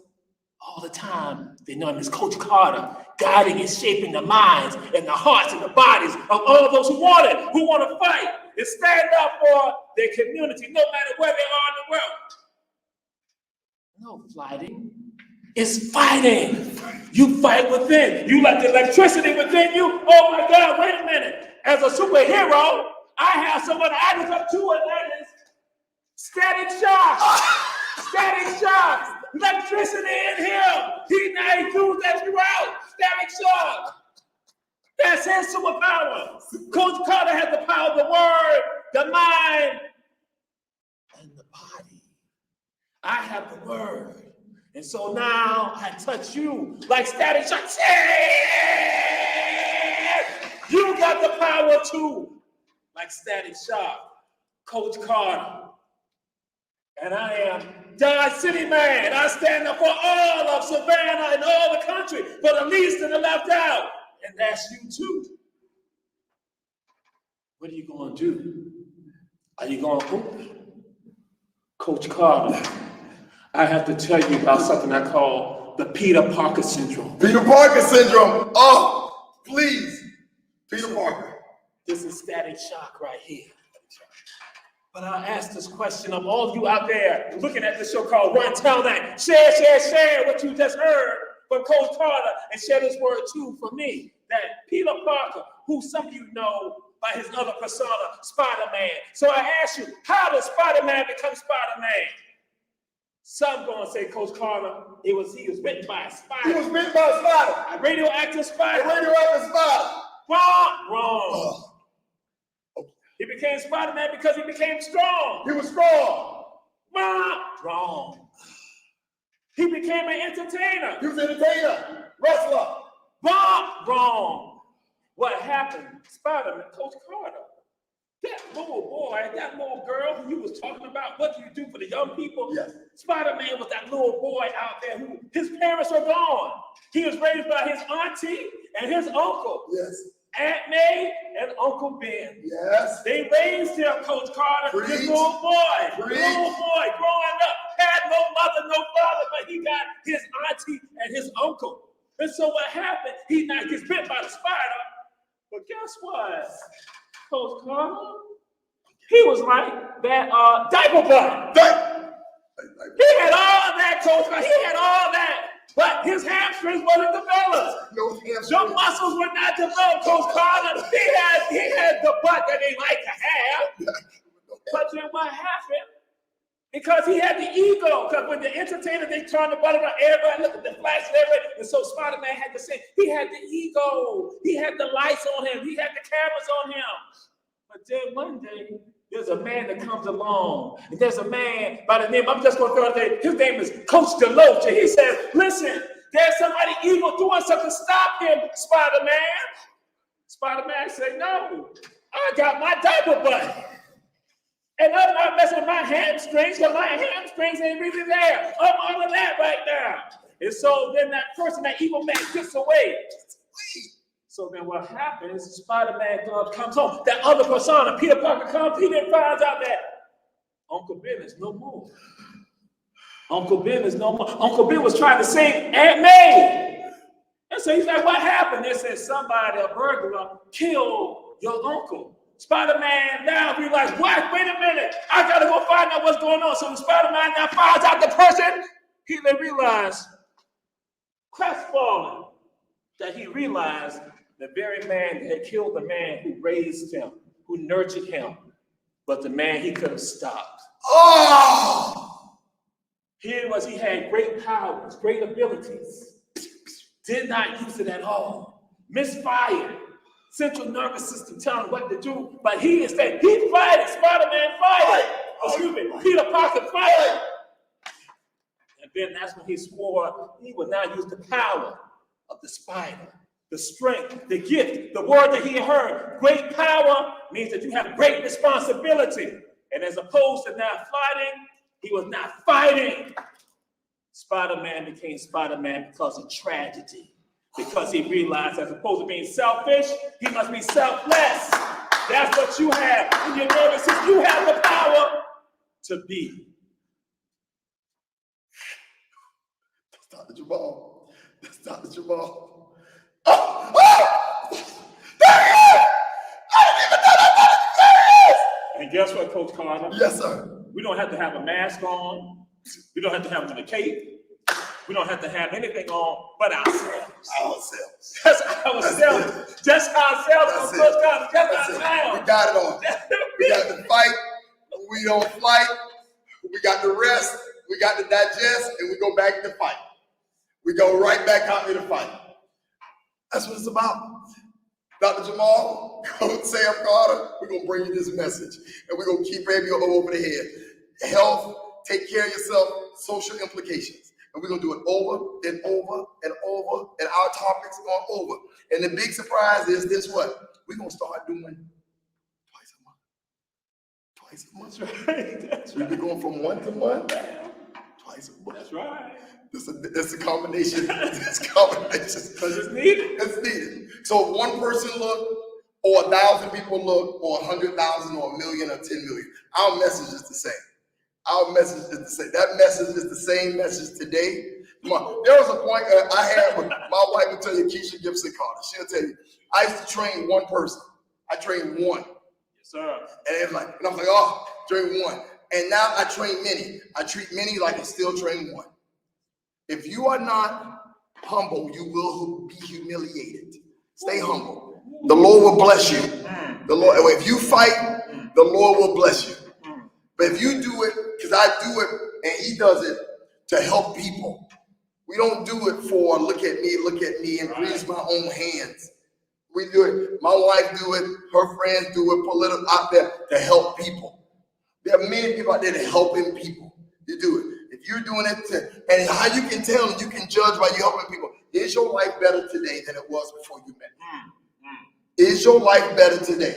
Speaker 1: all the time, they know him as Coach Carter, guiding and shaping the minds and the hearts and the bodies of all those who want it, who want to fight and stand up for their community, no matter where they are in the world. No fighting. It's fighting. You fight within. You let the electricity within you. Oh my God, wait a minute. As a superhero, I have someone I look up to, and that is static shock. Static shock. Electricity in him. He knows that you out. Static shock. That's his superpower. Coach Carter has the power of the word, the mind, and the body. I have the word. And so now I touch you like static shock. You got the power too, like static shock. Coach Carter. And I am Dodge City man. I stand up for all of Savannah and all the country, for the least and the left out. And that's you too. What are you going to do? Are you going to hoop? Coach Carter, I have to tell you about something I call the Peter Parker syndrome.
Speaker 2: Peter Parker syndrome. Oh, please. Peter Parker.
Speaker 1: This is static shock right here. But I'll ask this question of all of you out there looking at this show called Run Tell That. Share what you just heard from Coach Carter, and share this word too for me. That Peter Parker, who some of you know by his other persona, Spiderman. So I ask you, how does Spiderman become Spiderman? Some going to say, Coach Carter, he was bitten by a spider.
Speaker 2: He was bitten by a spider.
Speaker 1: A radioactive spider.
Speaker 2: A radioactive spider.
Speaker 1: Wrong. He became Spider-Man because he became strong.
Speaker 2: He was strong.
Speaker 1: Wrong. He became an entertainer.
Speaker 2: He was an entertainer. Wrestler.
Speaker 1: Wrong. What happened? Spider-Man, Coach Carter, That little boy, that little girl who you was talking about, what do you do for the young people?
Speaker 2: Yes.
Speaker 1: Spider-Man was that little boy out there who his parents are gone. He was raised by his auntie and his uncle.
Speaker 2: Yes.
Speaker 1: Aunt May and Uncle Ben.
Speaker 2: Yes.
Speaker 1: They raised him, Coach Carter,
Speaker 2: Preach.
Speaker 1: this little boy.
Speaker 2: Preach.
Speaker 1: Little boy growing up, had no mother, no father, but he got his auntie and his uncle. And so what happened, he not gets bit by the spider, but guess what? Coach Carter, he was like that diaper butt. He had all that, Coach Carter. He had all that, but his hamstrings wasn't developed.
Speaker 2: No hamstrings.
Speaker 1: Your muscles were not developed, Coach Carter. He had the butt that they like to have. But then what happened? Because he had the ego. Because when the entertainer, they turned the butt around, everybody looked at the flash and everything. And so Spider-Man had to say, he had the ego. He had the lights on him. He had the cameras on him. But then one day, there's a man that comes along. And there's a man by the name, I'm just going to throw it there. His name is Coach Deloach. And he says, listen, there's somebody evil doing something. Stop him, Spider-Man. Spider-Man said, no, I got my diaper butt. And I'm not messing with my hamstrings, because my hamstrings ain't really there. I'm on that right now. And so then that person, that evil man, gets away. So then what happens, Spider-Man comes home. That other persona, Peter Parker comes, he then finds out that Uncle Ben is no more. Uncle Ben is no more. Uncle Ben was trying to save Aunt May. And so he's like, what happened? They said somebody, a burglar, killed your uncle. Spider-Man now realized, what? Wait a minute. I got to go find out what's going on. So when Spider-Man now finds out the person, he then realized, crestfallen, that he realized the very man that had killed the man who raised him, who nurtured him, but the man he could have stopped.
Speaker 2: Oh!
Speaker 1: Here was, he had great powers, great abilities, did not use it at all, misfired. Central nervous system telling him what to do, but he instead, he fighting. Spider-Man fighting. Excuse me, Peter Parker fighting. And then that's when he swore he would not use the power of the spider, the strength, the gift, the word that he heard. Great power means that you have great responsibility. And as opposed to not fighting, he was not fighting. Spider-Man became Spider-Man because of tragedy. Because he realized, as opposed to being selfish, he must be selfless. That's what you have in your nervous system. You have the power to be.
Speaker 2: That's Dr. Jamal. That's Dr. Jamal. Oh! There he is! I didn't even know that. There he is!
Speaker 1: And guess what, Coach Carter?
Speaker 2: Yes, sir.
Speaker 1: We don't have to have a mask on. We don't have to have on a cape. We don't have to have anything on but ourselves.
Speaker 2: Ourselves.
Speaker 1: Just ourselves. Just ourselves. Coach Carter. Just ourselves.
Speaker 2: We got it on. We got the fight. We don't fight. We got the rest. We got the digest, and we go back to fight. We go right back out to the fight. That's what it's about. Dr. Jamal, Coach Sam Carter, we're going to bring you this message, and we're going to keep you over the head. Health, take care of yourself, social implications. And we're going to do it over and over and over, and our topics are over. And the big surprise is this: what? We're going to start doing twice a month. Twice a month.
Speaker 1: That's right. That's
Speaker 2: We've been going from one to month, twice a month.
Speaker 1: That's right.
Speaker 2: It's a combination. It's a combination.
Speaker 1: Because it's needed.
Speaker 2: It's needed. So if one person look, or 1,000 people look, or 100,000, or 1 million, or 10 million, our message is the same. Our message is the same. That message is the same message today. Come on. There was a point I had with my wife will tell you, Keisha Gibson Carter. She'll tell you, I used to train one person. I trained one.
Speaker 1: Yes, sir.
Speaker 2: And I was like, oh, train one. And now I train many. I treat many like I still train one. If you are not humble, you will be humiliated. Stay humble. The Lord will bless you. The Lord, if you fight, the Lord will bless you. But if you do it, because I do it, and he does it to help people. We don't do it for look at me, and grease my own hands. We do it. My wife do it. Her friends do it. Political out there to help people. There are many people out there that helping people. You do it. If you're doing it, and how you can tell and you can judge by you helping people. Is your life better today than it was before you met? Is your life better today?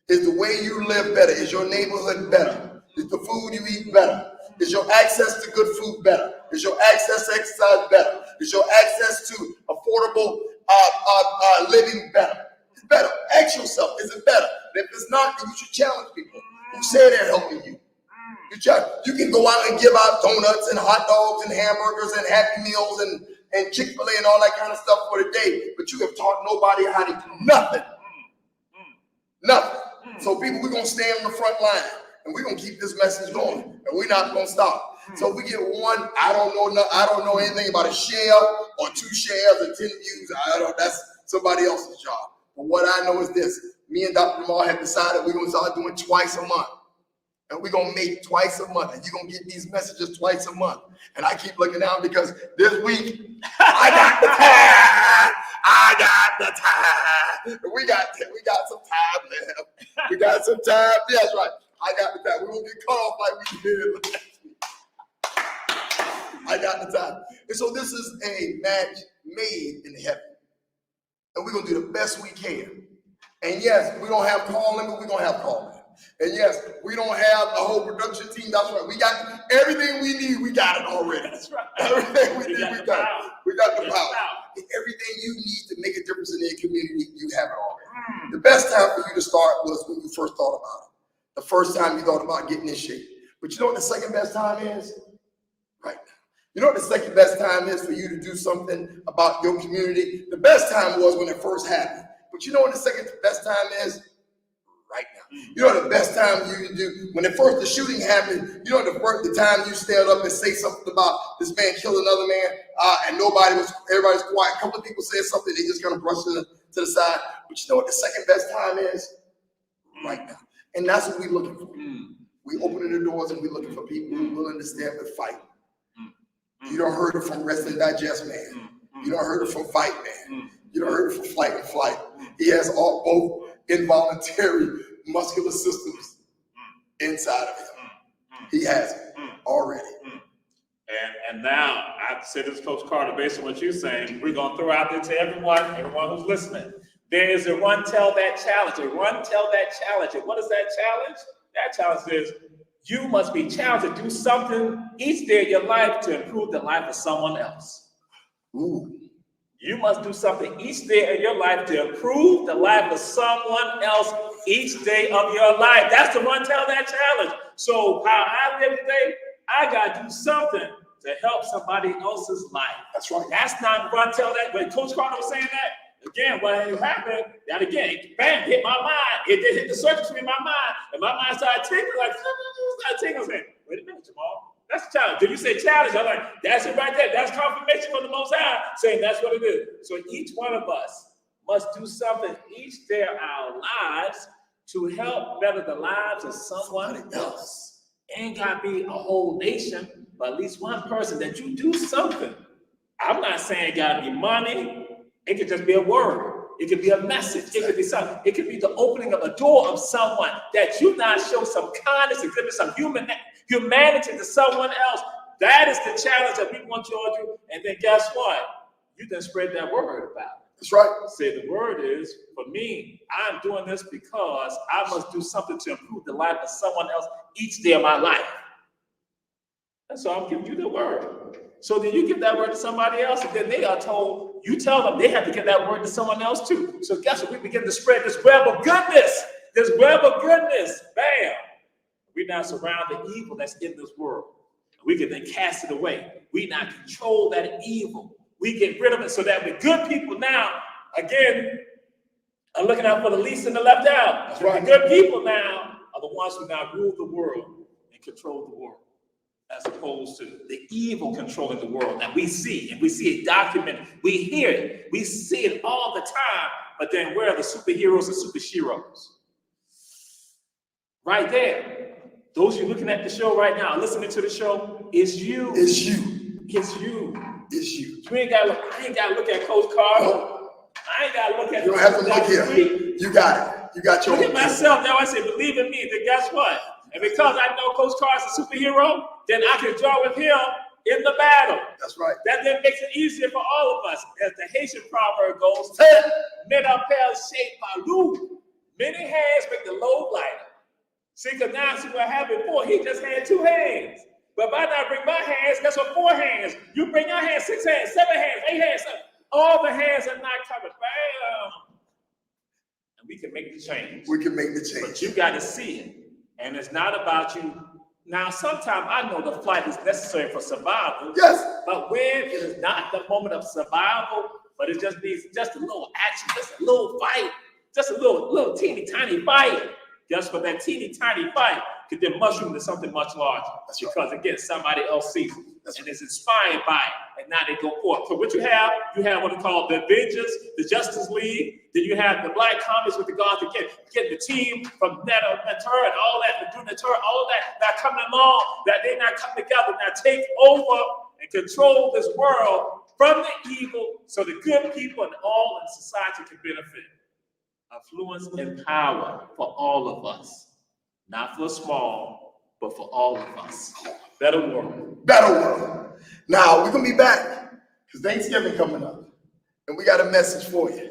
Speaker 2: Is the way you live better? Is your neighborhood better? Is the food you eat better? Is your access to good food better? Is your access to exercise better? Is your access to affordable living better? It's better. Ask yourself, is it better? And if it's not, then you should challenge people who say they're helping you. You can go out and give out donuts and hot dogs and hamburgers and Happy Meals and Chick-fil-A and all that kind of stuff for the day, but you have taught nobody how to do nothing. Nothing. So people, we're going to stand on the front line and we're going to keep this message going and we're not going to stop. So we get one, I don't know anything about a share or 2 shares or 10 views. That's somebody else's job. But what I know is this, me and Dr. Jamal have decided we're going to start doing twice a month. And we're going to make twice a month. And you're going to get these messages twice a month. And I keep looking down because this week, I got the time. We got some time left. We got some time. That's right. I got the time. We won't get cut off like we did last week. I got the time. And so this is a match made in heaven. And we're going to do the best we can. And yes, we don't have calling, but we're going to have calling. And yes, we don't have a whole production team. That's right. We got everything we need. We got it already. That's right. Everything we need, we got it. We got the power. And everything you need to make a difference in your community, you have it already. The best time for you to start was when you first thought about it. The first time you thought about getting in shape. But you know what the second best time is? Right now. You know what the second best time is for you to do something about your community? The best time was when it first happened. But you know what the second best time is? Right now. You know the best time you can do when the shooting happened, you know the time you stand up and say something about this man killed another man, and everybody's quiet. A couple of people said something, they just kind of brushed it to the side. But you know what the second best time is? Right now. And that's what we're looking for. We opening the doors and we're looking for people who are willing to stand and fight. You don't heard it from Rest and Digest Man. You don't heard it from Fight Man. You don't heard it from Flight and Flight. He has both involuntary muscular systems inside of him. He has it already.
Speaker 1: And now, I said this, Coach Carter, based on what you're saying, we're going to throw out there to everyone who's listening. There is a Run Tell That challenge. A Run Tell That challenge. And what is that challenge? That challenge is you must be challenged to do something each day of your life to improve the life of someone else.
Speaker 2: Ooh. You
Speaker 1: must do something each day of your life to improve the life of someone else each day of your life. That's the Run Tell That challenge. So how I live today, I got to do something to help somebody else's life.
Speaker 2: That's right.
Speaker 1: That's not Run Tell That. When Coach Carter was saying that, again, what happened, that again, bam, hit my mind. It did hit the circuitry in my mind. And my mind started tingling, wait a minute, Jamal. That's a challenge. Did you say challenge? I'm like, that's it right there. That's confirmation from the Most High saying that's what it is. So each one of us must do something each day of our lives to help better the lives of someone else. Ain't got to be a whole nation, but at least one person that you do something. I'm not saying it got to be money. It could just be a word. It could be a message. It could be something. It could be the opening of a door of someone that you not show some kindness, exhibit some humanity to someone else. That is the challenge that we want you to do. And then guess what? You can spread that word about it.
Speaker 2: That's right.
Speaker 1: Say the word is, for me, I'm doing this because I must do something to improve the life of someone else each day of my life. And so I'm giving you the word. So then you give that word to somebody else, and then they are told, you tell them they have to give that word to someone else too. So guess what? We begin to spread this web of goodness. This web of goodness. Bam. We now surround the evil that's in this world. We can then cast it away. We now control that evil. We get rid of it so that we're good people now, again, are looking out for the least and the left out. That's right. The good people now are the ones who now rule the world and control the world, as opposed to the evil controlling the world that we see, and we see it documented. We hear it. We see it all the time. But then where are the superheroes and superheroes? Right there. Those of you looking at the show right now, listening to the show, it's you.
Speaker 2: It's you.
Speaker 1: It's you.
Speaker 2: It's you.
Speaker 1: I ain't got to look at Coach Carter. No. I ain't got to look at.
Speaker 2: You don't have to look here. You got it. You got your.
Speaker 1: Look at myself now. I say, believe in me. Then guess what? And because I know Coach Carter's a superhero, then I can join with him in the battle.
Speaker 2: That's right.
Speaker 1: That then makes it easier for all of us. As the Haitian proverb goes, "Men are pale shaped by Lou, Many hands make the load lighter. See, because now see what happened before, he just had 2 hands. But if I now bring my hands, that's what 4 hands. You bring your hands, 6 hands, 7 hands, 8 hands, 7. All the hands are not coming. Bam! And we can make the change.
Speaker 2: We can make the change.
Speaker 1: But you got to see it. And it's not about you. Now, sometimes I know the flight is necessary for survival.
Speaker 2: Yes.
Speaker 1: But when it is not the moment of survival, but it just needs just a little action, just a little fight, just a little teeny tiny fight. Just for that teeny tiny fight could then mushroom into something much larger.
Speaker 2: That's right.
Speaker 1: Because again, somebody else sees it.
Speaker 2: That's
Speaker 1: and is inspired by it. And now they go forth. So what you have what they call the Avengers, the Justice League. Then you have the Black Comets with regards to getting the team from Netta and all that, the Natur, all of that coming along, that they now come together, now take over and control this world from the evil so the good people and all in society can benefit. Affluence and power for all of us. Not for small, but for all of us. Better world.
Speaker 2: Better world. Now, we're going to be back because Thanksgiving coming up. And we got a message for you.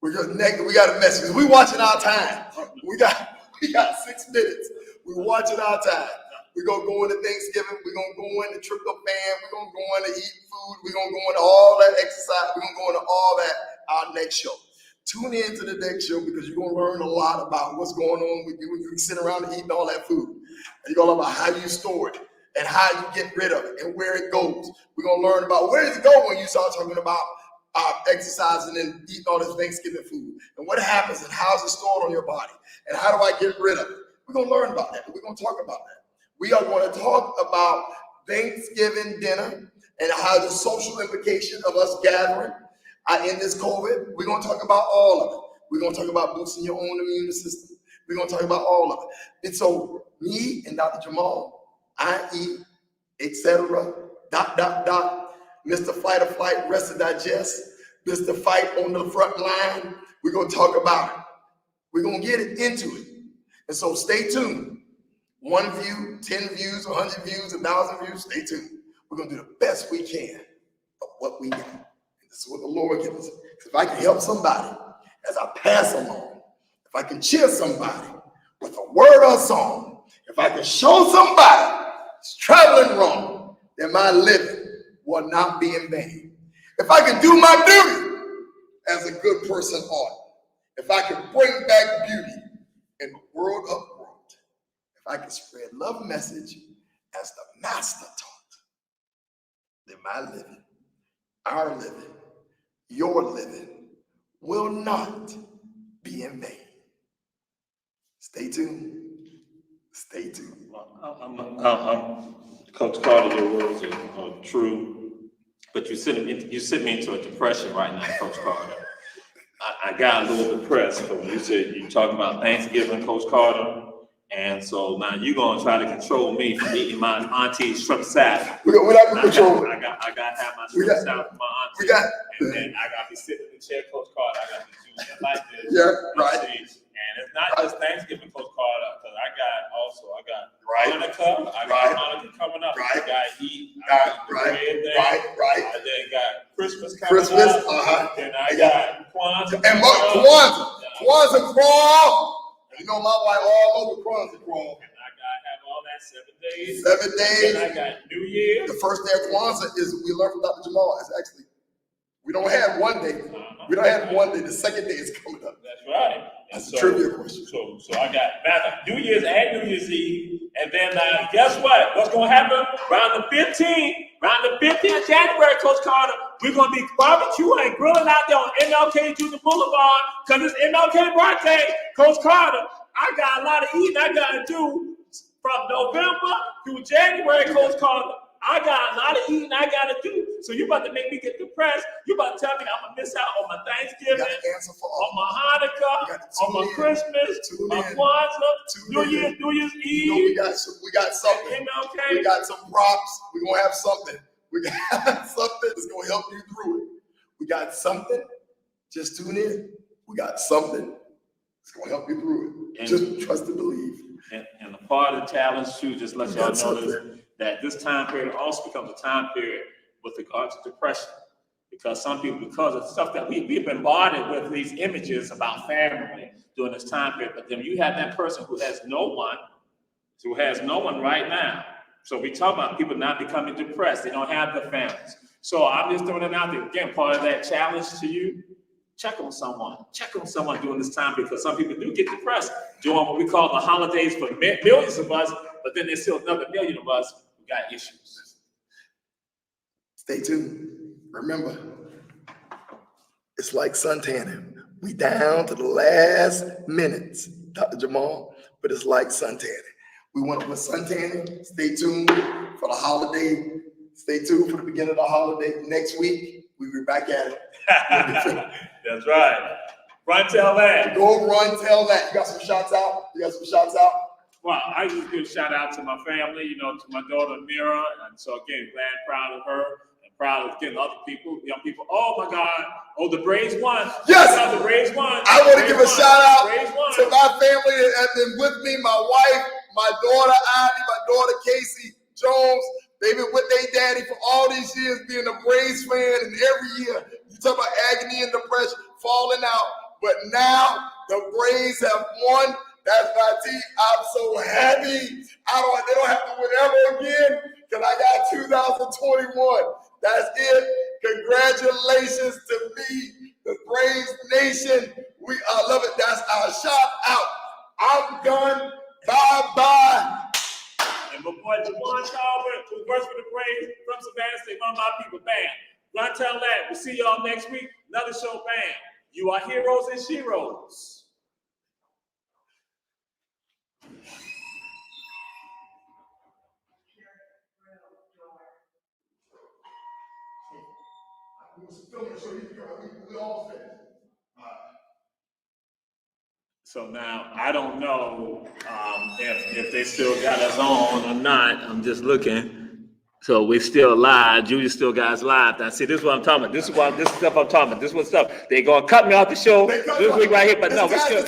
Speaker 2: We got a message. We're watching our time. We got 6 minutes. We're watching our time. We're going to go into Thanksgiving. We're going to go into tryptophan. We're going to go into eat food. We're going to go into all that exercise. We're going to go into all that our next show. Tune in to the next show because you're going to learn a lot about what's going on with you when you sit around and eating all that food. And you're going to learn about how you store it and how you get rid of it and where it goes. We're going to learn about where does it go when you start talking about exercising and eating all this Thanksgiving food. And what happens and how is it stored on your body? And how do I get rid of it? We're going to learn about that. We're going to talk about that. We are going to talk about Thanksgiving dinner and how the social implication of us gathering in this COVID. We're going to talk about all of it. We're going to talk about boosting your own immune system. We're going to talk about all of it. And so me and Dr. Jamal, I.E., etc., ... Mr. Fight or Flight, Rest or Digest, Mr. Fight on the front line, we're going to talk about it. We're going to get into it. And so stay tuned. 1 view, 10 views, 100 views, 1,000 views, stay tuned. We're going to do the best we can of what we got. This is what the Lord gives us. If I can help somebody as I pass along, if I can cheer somebody with a word or a song, if I can show somebody it's traveling wrong, then my living will not be in vain. If I can do my duty as a good person ought, if I can bring back beauty in the world of world, if I can spread love message as the master taught, then my living, our living, your living will not be in vain. Stay tuned. Stay tuned.
Speaker 1: Coach Carter, your words are true, but you sent me into a depression right now, Coach Carter. I got a little depressed when you said you talking about Thanksgiving, Coach Carter, and so now you're gonna try to control me from eating my auntie's shrimp salad.
Speaker 2: We're not gonna control it.
Speaker 1: I got to have my shrimp salad from my auntie. And then I got to be sitting in the chair, Coach Carter. I got to do it like this.
Speaker 2: Yeah, right.
Speaker 1: And it's not just Thanksgiving, Coach Carter, because I got Hanukkah. I got Hanukkah coming up. I got to eat. I got bread there.
Speaker 2: Right.
Speaker 1: I then got Christmas coming up. Then I got Kwanzaa.
Speaker 2: And Kwanzaa crawl. You know my wife all over Kwanzaa crawl.
Speaker 1: And I got to have all that 7 days.
Speaker 2: 7 days.
Speaker 1: Then I got New Year.
Speaker 2: The first day of Kwanzaa is, we learned from Dr. Jamal, is actually, we don't have 1 day. We don't have 1 day. The second day is coming up.
Speaker 1: That's right.
Speaker 2: That's a trivia question.
Speaker 1: So I got New Year's and New Year's Eve. And then guess what? What's going to happen? Around the 15th of January, Coach Carter, we're going to be barbecuing and grilling out there on MLK Jr. Boulevard because it's MLK birthday. Coach Carter, I got a lot of eating I got to do from November through January, Coach Carter. I got a lot of eating I got to do. So you about to make me get depressed. You about to tell me I'm going to miss out on my Thanksgiving, on my Hanukkah, on my Christmas, my Kwanzaa, New Year's Eve.
Speaker 2: You know, we got something.
Speaker 1: MLK.
Speaker 2: We got some props. We're going to have something. We got something that's going to help you through it. We got something. Just tune in. We got something that's going to help you through it. Just trust and believe.
Speaker 1: And the part of the challenge, too, just let y'all know that this time period also becomes a time period with regard to depression. Because some people, because of stuff that we've been bombarded with these images about family, during this time period. But then you have that person who has no one right now. So we talk about people not becoming depressed. They don't have their families. So I'm just throwing it out there. Again, part of that challenge to you, check on someone. Check on someone during this time, because some people do get depressed during what we call the holidays for millions of us, but then there's still another million of us who got issues.
Speaker 2: Stay tuned. Remember, it's like suntanning. We down to the last minutes, Dr. Jamal, but it's like suntanning. We went with suntanning. Stay tuned for the holiday. Stay tuned for the beginning of the holiday. Next week, we'll be back at it.
Speaker 1: That's right. Run, tell that.
Speaker 2: Go run, tell that. You got some shots out?
Speaker 1: Well, I just give a shout out to my family, to my daughter, Mira. And so again, glad, proud of her. Proud of getting other people, young people. Oh my God! Oh, the Braves won.
Speaker 2: Yes,
Speaker 1: the Braves won.
Speaker 2: I want to give a shout out to my family that have been with me. My wife, my daughter Ivy, my daughter Casey Jones. They've been with their daddy for all these years, being a Braves fan, and every year you talk about agony and depression, falling out. But now the Braves have won. That's my team. I'm so happy. They don't have to win ever again, because I got 2021. That's it. Congratulations to me, the Braves Nation. I love it. That's our shout out. I'm done. Bye-bye.
Speaker 1: And my boy Jamal Coach, who works for the Braves from Savannah State, one of my people, bam. Run, tell that. We'll see y'all next week. Another show, bam. You are heroes and sheroes. So now I don't know if they still got us on or not. I'm just looking. So we're still live. Julia still got us live. Now see, this is what I'm talking about. This is stuff I'm talking about. This is stuff they gonna cut me off the show this week right here. But no, we're still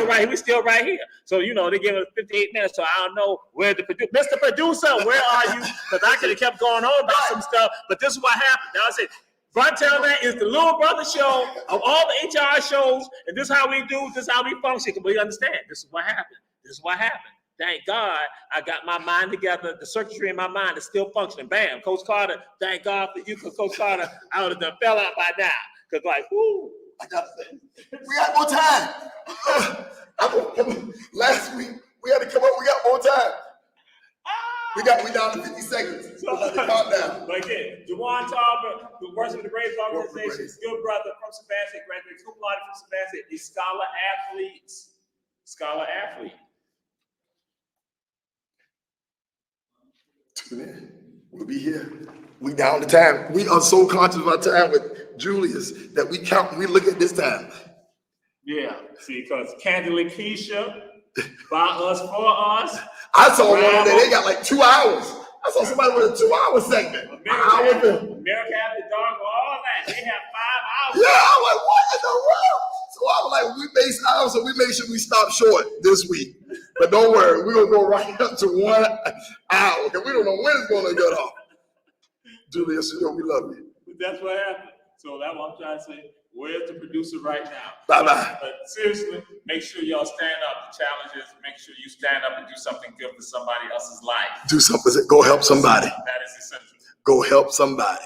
Speaker 1: right here. We're still right here. So they gave us 58 minutes. So I don't know where the producer, Mr. Producer, where are you? Because I could have kept going on about some stuff. But this is what happened. Now I said, Run Tell That is the little brother show of all the HR shows, and this is how we do, this is how we function. But you understand, this is what happened. This is what happened. Thank God I got my mind together. The circuitry in my mind is still functioning. Bam, Coach Carter, thank God for you, because Coach Carter, I would have done fell out by now. Because whoo.
Speaker 2: I got to say, we got more time. Last week, we had to come up, we got more time. We down to 50 seconds. So, calm down.
Speaker 1: But again, Jawan Tarver, who works with the Braves organization, his good brother from Savannah, graduated cum laude from Savannah, a scholar athlete.
Speaker 2: Tune in. We'll be here. We down to time. We are so conscious of our time with Julius that we count. We look at this time.
Speaker 1: Yeah. See, because Candy Lakeisha, by us, for us.
Speaker 2: I saw one day they got like 2 hours. I saw somebody with a 2-hour segment.
Speaker 1: America After Dark, all that. They have 5 hours.
Speaker 2: Yeah, I'm like, what in the world? So I was like, we base hours, so we make sure we stop short this week. But don't worry, we're gonna go right up to 1 hour, because we don't know when it's gonna get off. Julius, we love you.
Speaker 1: That's what happened. So that's what I'm trying to say. Where's the producer right now?
Speaker 2: Bye-bye.
Speaker 1: But seriously, make sure y'all stand up. The challenge is make sure you stand up and do something good for somebody else's life.
Speaker 2: Do something. Go help somebody.
Speaker 1: That is essential.
Speaker 2: Go help somebody.